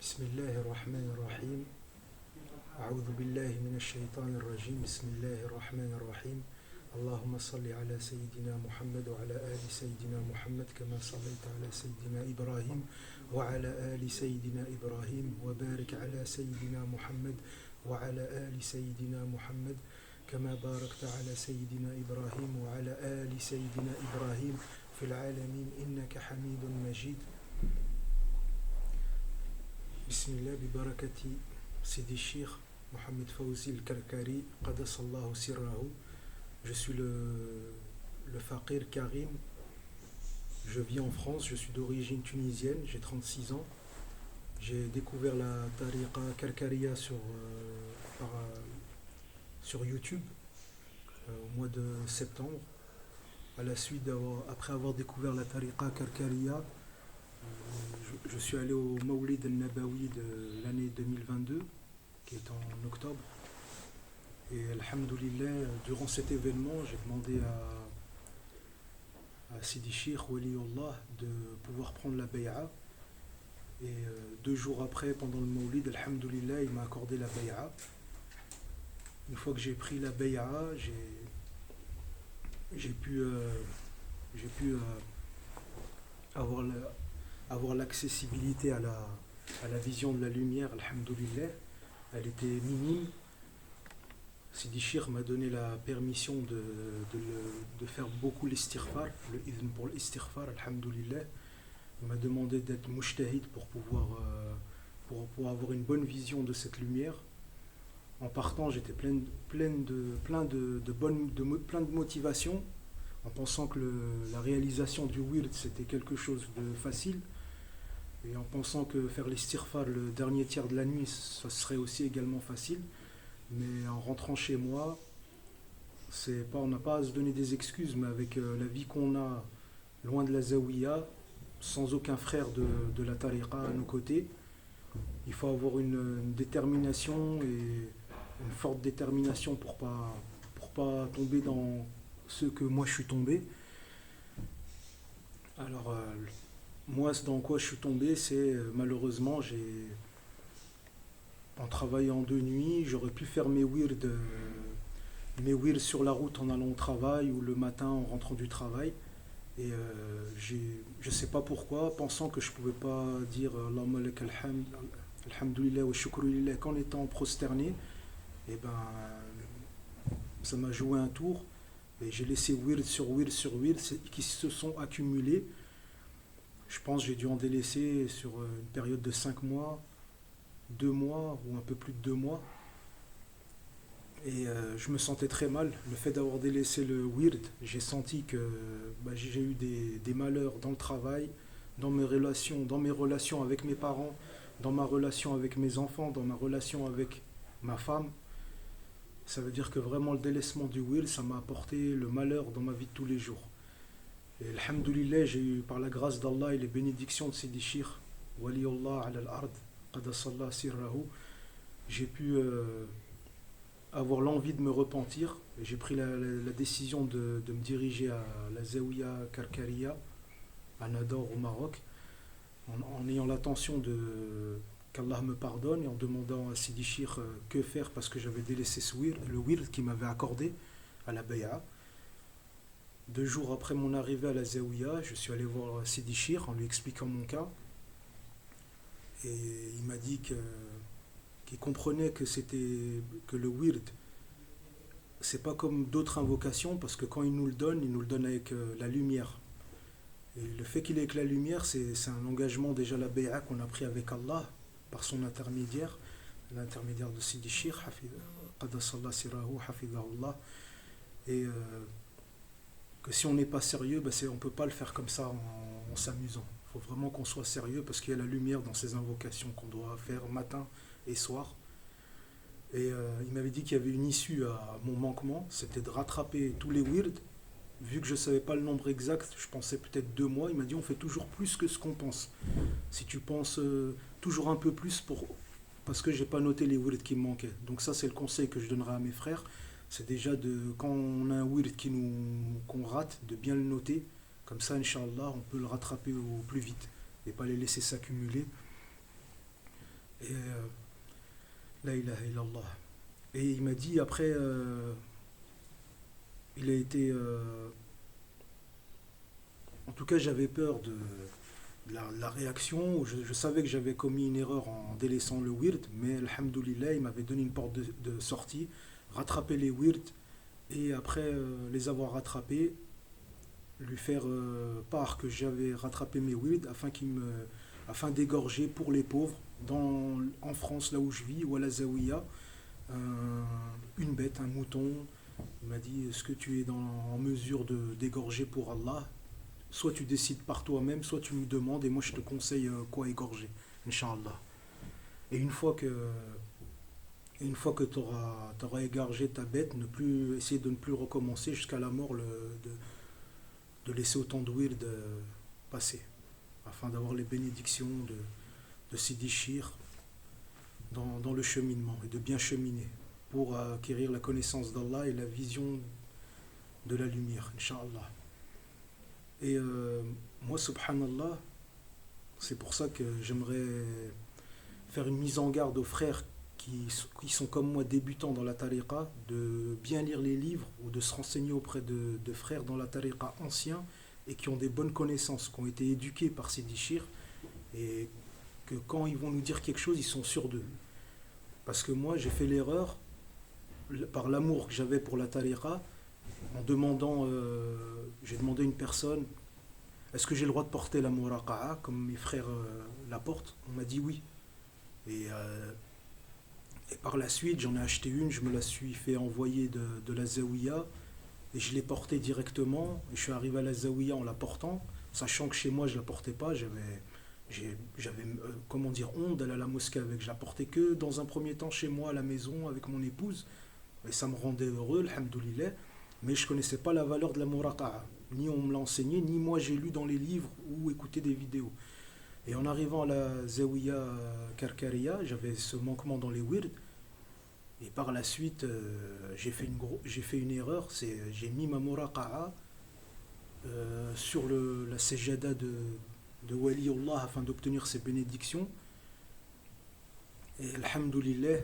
بسم الله الرحمن الرحيم. أعوذ بالله من الشيطان الرجيم. بسم الله الرحمن الرحيم. اللهم صل على سيدنا محمد وعلى آل سيدنا محمد كما صليت على سيدنا إبراهيم وعلى آل سيدنا إبراهيم وبارك على سيدنا محمد وعلى آل سيدنا محمد كما باركت على سيدنا إبراهيم وعلى آل سيدنا إبراهيم في العالمين إنك حميد مجيد. بسم الله ببركة سيدي الشيخ Mohamed Fawzi al-Karkari, Qadassallahu sirrahu. Je suis le Faqir Karim. Je vis en France, je suis d'origine tunisienne, j'ai 36 ans. J'ai découvert la tariqa Karkariya sur YouTube au mois de septembre. Après avoir découvert la tariqa Karkariya, je suis allé au Mawlid al-Nabawi de l'année 2022, qui est en octobre. Et alhamdoulilah, durant cet événement, j'ai demandé à Sidi Sheikh Waliullah de pouvoir prendre la bay'a. Et 2 jours après, pendant le Mawlid, alhamdoulilah, il m'a accordé la bay'a. Une fois que j'ai pris la bay'a, j'ai pu avoir l'accessibilité à la vision de la lumière, alhamdoulilah. Elle était minime. Sidi Sheikh m'a donné la permission de faire beaucoup l'istighfar, le idhn pour l'istighfar, alhamdoulilah. Il m'a demandé d'être mujtahid pour pouvoir avoir une bonne vision de cette lumière. En partant, j'étais plein de motivation, en pensant que la réalisation du wird c'était quelque chose de facile. Et en pensant que faire l'istighfar le dernier tiers de la nuit, ça serait aussi également facile. Mais en rentrant chez moi, on n'a pas à se donner des excuses, mais avec la vie qu'on a loin de la zawiya, sans aucun frère de la tariqa à nos côtés, il faut avoir une détermination et une forte détermination pour pas tomber dans ce que moi je suis tombé. Alors, moi, dans quoi je suis tombé, c'est malheureusement, en travaillant de nuit, j'aurais pu faire mes wirds sur la route en allant au travail ou le matin en rentrant du travail. Et je ne sais pas pourquoi, pensant que je ne pouvais pas dire Allahumma lak alhamd, alhamdulillah wa shukru lillah qu'en étant prosterné, et ben, ça m'a joué un tour. Et j'ai laissé wird sur wird sur wird qui se sont accumulés. Je pense que j'ai dû en délaisser sur une période de 5 mois, 2 mois ou un peu plus de 2 mois. Et je me sentais très mal. Le fait d'avoir délaissé le wird, j'ai senti que j'ai eu des malheurs dans le travail, dans mes relations avec mes parents, dans ma relation avec mes enfants, dans ma relation avec ma femme. Ça veut dire que vraiment le délaissement du wird, ça m'a apporté le malheur dans ma vie de tous les jours. Et alhamdoulilah, j'ai eu par la grâce d'Allah et les bénédictions de Sidi Sheikh Waliullah ala al-ard, Qadassallahu sirrahu, j'ai pu avoir l'envie de me repentir. Et j'ai pris la décision de me diriger à la Zawiya Karkariya, à Nador au Maroc, en ayant l'intention qu'Allah me pardonne et en demandant à Sidi Sheikh que faire parce que j'avais délaissé le wird qu'il m'avait accordé à la bay'a. 2 jours après mon arrivée à la Zawiya, je suis allé voir Sidi Sheikh en lui expliquant mon cas. Et il m'a dit qu'il comprenait que le wird, c'est pas comme d'autres invocations, parce que quand il nous le donne avec la lumière. Et le fait qu'il ait avec la lumière, c'est un engagement déjà la bay'a qu'on a pris avec Allah, par son intermédiaire, l'intermédiaire de Sidi Sheikh, Qadassallahu sirrahu, hafidhahullah. Et que si on n'est pas sérieux, on ne peut pas le faire comme ça en s'amusant. Il faut vraiment qu'on soit sérieux parce qu'il y a la lumière dans ces invocations qu'on doit faire matin et soir. Et il m'avait dit qu'il y avait une issue à mon manquement, c'était de rattraper tous les wirds. Vu que je ne savais pas le nombre exact, je pensais peut-être 2 mois. Il m'a dit on fait toujours plus que ce qu'on pense. Si tu penses toujours un peu plus, parce que je n'ai pas noté les wirds qui me manquaient. Donc ça c'est le conseil que je donnerai à mes frères. C'est déjà quand on a un wird qu'on rate, de bien le noter. Comme ça, Inch'Allah, on peut le rattraper au plus vite et pas les laisser s'accumuler. Et la ilaha illallah. Et il m'a dit après, il a été. En tout cas, j'avais peur de la réaction. Je savais que j'avais commis une erreur en délaissant le wird, mais alhamdoulilah, il m'avait donné une porte de sortie, rattraper les wird, et après les avoir rattrapés, lui faire part que j'avais rattrapé mes wird afin d'égorger pour les pauvres en France, là où je vis, ou à la Zawiya, une bête, un mouton. Il m'a dit, est-ce que tu es en mesure d'égorger pour Allah? Soit tu décides par toi-même, soit tu me demandes et moi je te conseille quoi égorger, Inch'Allah. Et une fois que tu auras égorgé ta bête, essayer de ne plus recommencer jusqu'à la mort, de laisser autant de wird passer, afin d'avoir les bénédictions de Sidi Chir dans le cheminement et de bien cheminer pour acquérir la connaissance d'Allah et la vision de la lumière, Inch'Allah. Et moi, subhanallah, c'est pour ça que j'aimerais faire une mise en garde aux frères qui sont comme moi débutants dans la tariqa, de bien lire les livres ou de se renseigner auprès de frères dans la tariqa anciens et qui ont des bonnes connaissances, qui ont été éduqués par Sidi Chir, et que quand ils vont nous dire quelque chose, ils sont sûrs d'eux. Parce que moi, j'ai fait l'erreur, par l'amour que j'avais pour la tariqa, en demandant, j'ai demandé à une personne, est-ce que j'ai le droit de porter la muraqa'a comme mes frères la portent? On m'a dit oui. Et par la suite, j'en ai acheté une, je me la suis fait envoyer de la Zawiya, et je l'ai portée directement, et je suis arrivé à la Zawiya en la portant, sachant que chez moi je la portais pas, j'avais comment dire, honte d'aller à la mosquée avec, je la portais que dans un premier temps chez moi à la maison avec mon épouse, et ça me rendait heureux, alhamdoulilah, mais je connaissais pas la valeur de la muraqa'a, ni on me l'a enseigné, ni moi j'ai lu dans les livres ou écouté des vidéos. Et en arrivant à la Zawiya Karkaria, j'avais ce manquement dans les wird. Et par la suite, j'ai fait une erreur. J'ai mis ma muraqa'a sur la sejada de Waliullah afin d'obtenir ses bénédictions. Et alhamdoulilah,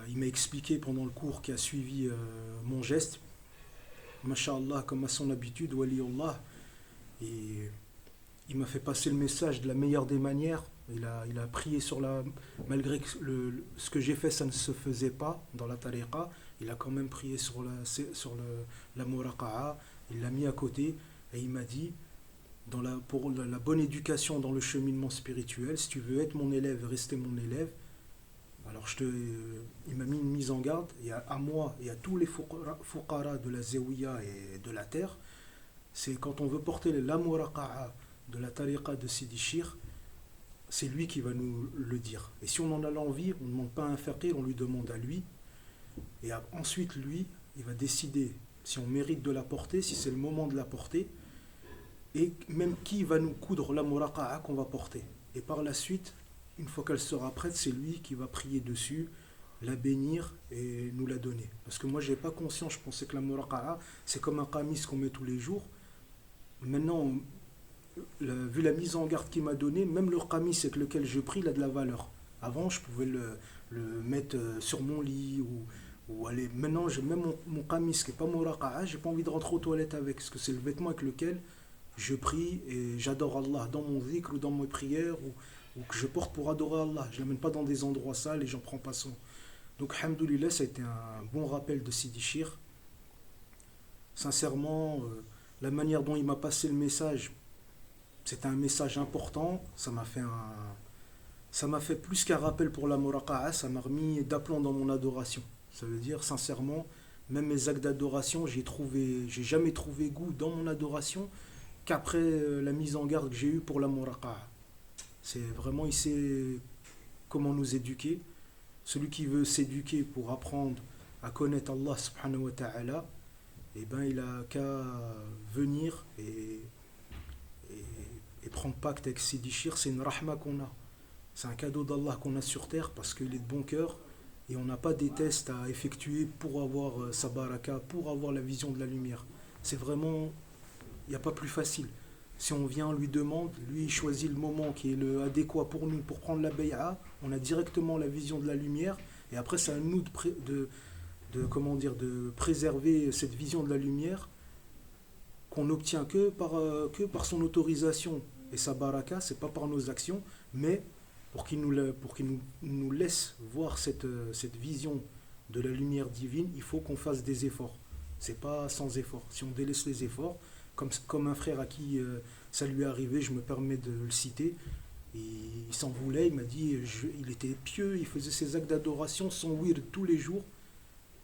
il m'a expliqué pendant le cours qui a suivi mon geste. Masha'Allah, comme à son habitude, Waliullah. Et il m'a fait passer le message de la meilleure des manières. Il a prié malgré que ce que j'ai fait, ça ne se faisait pas dans la tariqa. Il a quand même prié sur la muraqa'a. Il l'a mis à côté et il m'a dit, pour la bonne éducation dans le cheminement spirituel, si tu veux être mon élève, rester mon élève, alors il m'a mis une mise en garde, et à moi et à tous les fuqara de la Zawiya et de la terre, c'est quand on veut porter la muraqa'a de la tariqa de Sidi Chir, c'est lui qui va nous le dire. Et si on en a l'envie, on ne demande pas à un faqir, on lui demande à lui. Et ensuite, lui, il va décider si on mérite de la porter, si c'est le moment de la porter, et même qui va nous coudre la muraqa'a qu'on va porter. Et par la suite, une fois qu'elle sera prête, c'est lui qui va prier dessus, la bénir et nous la donner. Parce que moi, je n'ai pas conscience, je pensais que la muraqa'a, c'est comme un qamis qu'on met tous les jours. Maintenant, vu la mise en garde qu'il m'a donnée, même le qamis avec lequel je prie, il a de la valeur. Avant, je pouvais le mettre sur mon lit ou aller. Maintenant, même mon qamis qui n'est pas muraqa'a, j'ai pas envie de rentrer aux toilettes avec, parce que c'est le vêtement avec lequel je prie et j'adore Allah dans mon zikr ou dans mes prières ou que je porte pour adorer Allah. Je ne l'amène pas dans des endroits sales et j'en prends pas soin. Donc, alhamdoulilah, ça a été un bon rappel de Sidi Chir. Sincèrement, la manière dont il m'a passé le message, c'était un message important. Ça m'a fait plus qu'un rappel pour la muraqa'a, ça m'a remis d'aplomb dans mon adoration. Ça veut dire, sincèrement, même mes actes d'adoration, j'ai jamais trouvé goût dans mon adoration qu'après la mise en garde que j'ai eue pour la muraqa'a. C'est vraiment, il sait comment nous éduquer. Celui qui veut s'éduquer pour apprendre à connaître Allah subhanahu wa ta'ala, eh ben, il a qu'à venir et prendre pacte avec Sidi Chir. C'est une rahma qu'on a. C'est un cadeau d'Allah qu'on a sur terre parce qu'il est de bon cœur et on n'a pas des tests à effectuer pour avoir sa baraka, pour avoir la vision de la lumière. C'est vraiment, il n'y a pas plus facile. Si on vient, on lui demande, lui il choisit le moment qui est le adéquat pour nous pour prendre la bay'a, on a directement la vision de la lumière, et après c'est à nous comment dire, de préserver cette vision de la lumière qu'on n'obtient que par son autorisation et sa baraka, c'est pas par nos actions, mais pour qu'il nous laisse voir cette vision de la lumière divine, il faut qu'on fasse des efforts. C'est pas sans effort. Si on délaisse les efforts, comme un frère à qui ça lui est arrivé, je me permets de le citer, et il s'en voulait, il m'a dit, il était pieux, il faisait ses actes d'adoration, son wird tous les jours,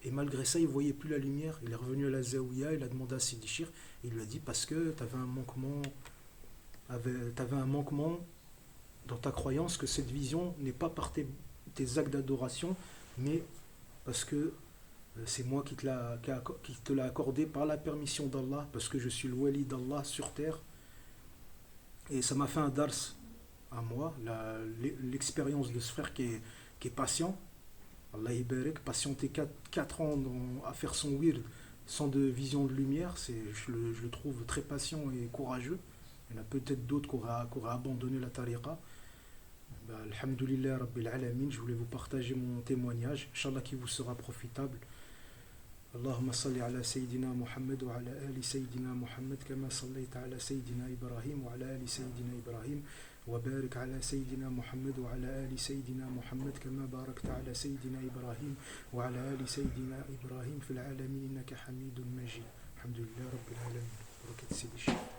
et malgré ça, il ne voyait plus la lumière. Il est revenu à la Zawiya, il a demandé à Sidi Chir, et il lui a dit, parce que tu avais un manquement dans ta croyance, que cette vision n'est pas par tes actes d'adoration, mais parce que c'est moi qui te l'a accordé par la permission d'Allah, parce que je suis le wali d'Allah sur terre. Et ça m'a fait un dars à moi, l'expérience de ce frère qui est patient. Allah Iberek, patienter 4 ans à faire son wird sans de vision de lumière, je le trouve très patient et courageux. Il y en a peut-être d'autres qui auraient abandonné la tariqa. Alhamdulillah Rabbil Alamin, je voulais vous partager mon témoignage. Inch'Allah qui vous sera profitable. اللهم صل على سيدنا محمد وعلى آل سيدنا محمد كما صليت على سيدنا إبراهيم وعلى آل سيدنا إبراهيم وبارك على سيدنا محمد وعلى آل سيدنا محمد كما باركت على سيدنا إبراهيم وعلى آل سيدنا إبراهيم في العالمين إنك حميد مجيد الحمد لله رب العالمين بركة سيدي الشيخ